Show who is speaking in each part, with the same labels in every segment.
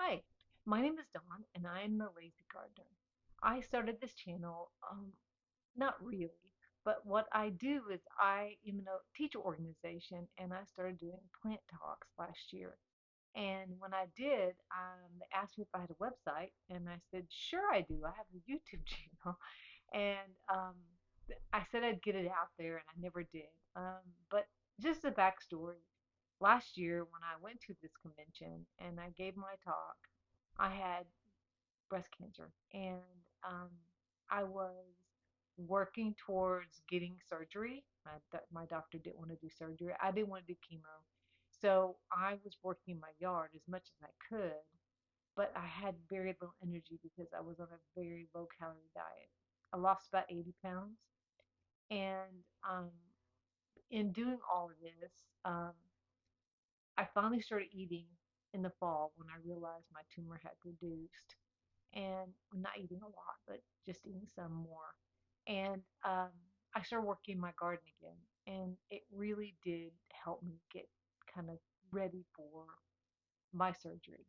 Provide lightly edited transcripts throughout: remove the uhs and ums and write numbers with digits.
Speaker 1: Hi, my name is Dawn, and I'm a lazy gardener. I started this channel, not really, but what I do is I am in a teacher organization, and I started doing plant talks last year. And when I did, they asked me if I had a website, and I said, sure I do. I have a YouTube channel, and I said I'd get it out there, and I never did. But just a backstory. Last year, when I went to this convention and I gave my talk, I had breast cancer, and um, I was working towards getting surgery. My doctor didn't want to do surgery. I didn't want to do chemo, so I was working my yard as much as I could. But I had very little energy because I was on a very low calorie diet. I lost about 80 pounds, and in doing all of this, I finally started eating in the fall when I realized my tumor had reduced, and I'm not eating a lot, but just eating some more. And I started working my garden again, and it really did help me get kind of ready for my surgery.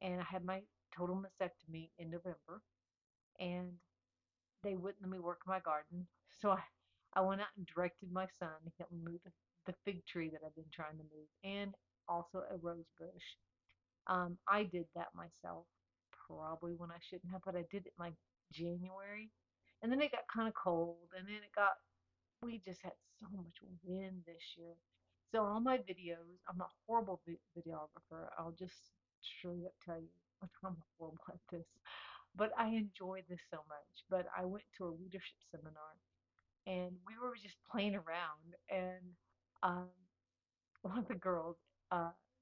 Speaker 1: And I had my total mastectomy in November, and they wouldn't let me work in my garden. So I went out and directed my son to help me move the fig tree that I've been trying to move, and also a rose bush. I did that myself, probably when I shouldn't have, but I did it in like January. And then it got kind of cold, and then we just had so much wind this year. So all my videos, I'm a horrible videographer. I'll just straight up tell you, I'm horrible at this. But I enjoy this so much. But I went to a leadership seminar, and we were just playing around, and um, one of the girls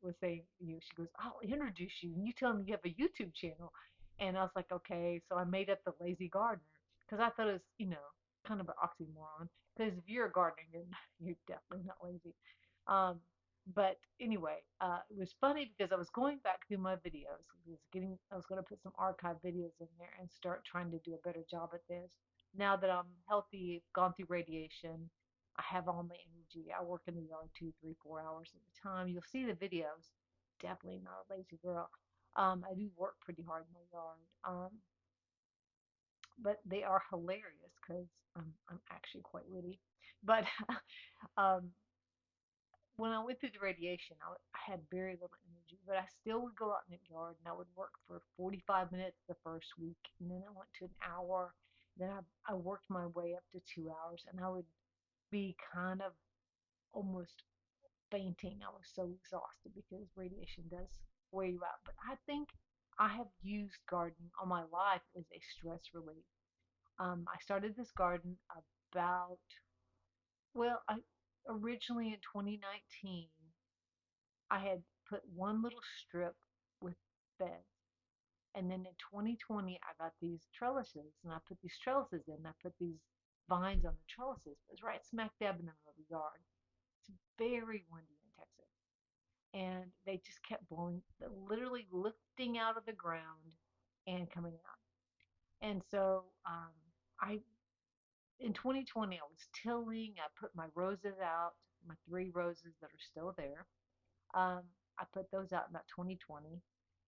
Speaker 1: was saying, she goes, I'll introduce you, and you tell them you have a YouTube channel. And I was like, okay. So I made up the Lazy Gardener because I thought it was, kind of an oxymoron. Because if you're a gardener, you're definitely not lazy. Um, but anyway, it was funny because I was going back through my videos. I was going to put some archive videos in there and start trying to do a better job at this. Now that I'm healthy, gone through radiation, I have all my energy. I work in the yard 2, 3, 4 hours at a time. You'll see the videos. Definitely not a lazy girl. I do work pretty hard in my yard. But they are hilarious because I'm actually quite witty. But um, when I went through the radiation, I had very little energy, but I still would go out in the yard and I would work for 45 minutes the first week, and then I went to an hour. Then I worked my way up to 2 hours, and I would be kind of almost fainting. I was so exhausted because radiation does wear you out. But I think I have used gardening all my life as a stress relief. I started this garden about, well, I originally in 2019, I had put one little strip with beds. And then in 2020, I got these trellises, and I put these trellises in. I put these vines on the trellises. It was right smack dab in the middle of the yard. It's very windy in Texas, and they just kept blowing, literally lifting out of the ground and coming out. And so I, in 2020, I was tilling. I put my roses out, my 3 roses that are still there. Um, I put those out in about 2020.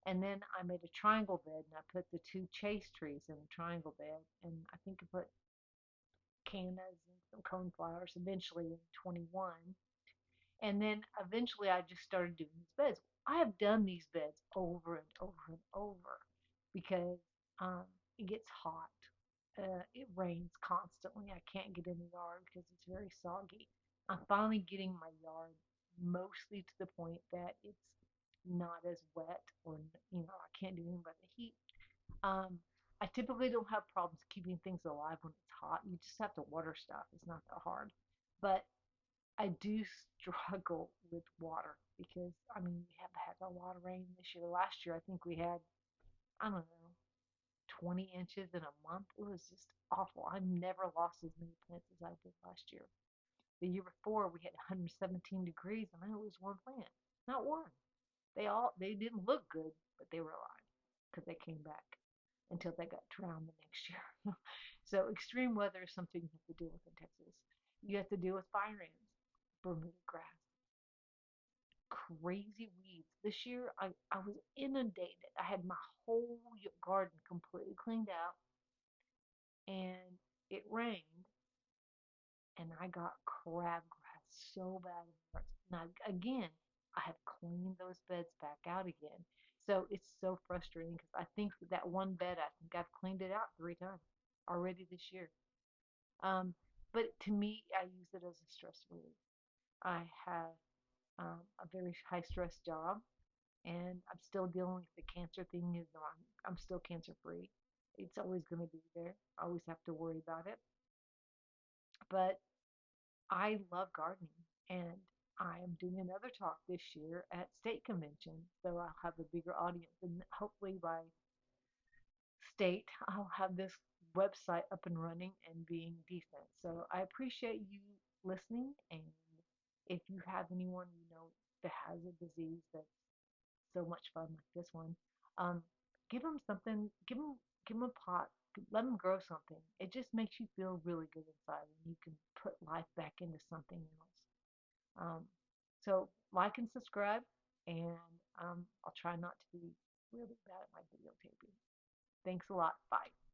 Speaker 1: And then I made a triangle bed, and I put the 2 chase trees in the triangle bed. And I think I put cannas and some coneflowers eventually in 21. And then eventually I just started doing these beds. I have done these beds over and over and over because um, it gets hot. It rains constantly. I can't get in the yard because it's very soggy. I'm finally getting my yard mostly to the point that it's not as wet, or I can't do anything about the heat. um, I typically don't have problems keeping things alive when it's hot. You just have to water stuff. It's not that hard. But I do struggle with water because I mean we have had a lot of rain this year. Last year I think we had, I don't know, 20 inches in a month. It was just awful. I've never lost as many plants as I did last year. The year before we had 117 degrees and I lose one plant. Not one. They didn't look good, but they were alive because they came back until they got drowned the next year. So extreme weather is something you have to deal with in Texas. You have to deal with fire ants, Bermuda grass. crazy weeds. This year I was inundated. I had my whole garden completely cleaned out, and it rained, and I got crabgrass so bad it hurts. Now again, I have cleaned those beds back out again. So it's so frustrating because I think that one bed, I think I've cleaned it out 3 times already this year. Um, but to me, I use it as a stress relief. I have a very high stress job, and I'm still dealing with the cancer thing. Is I'm still cancer free. It's always going to be there. I always have to worry about it. But I love gardening, and I am doing another talk this year at state convention, so I'll have a bigger audience, and hopefully by state, I'll have this website up and running and being decent. So I appreciate you listening, and if you have anyone you know that has a disease that's so much fun like this one, um, give them something, give them a pot, let them grow something. It just makes you feel really good inside, and you can put life back into something else. Um, so like and subscribe, and I'll try not to be really bad at my videotaping. Thanks a lot. Bye.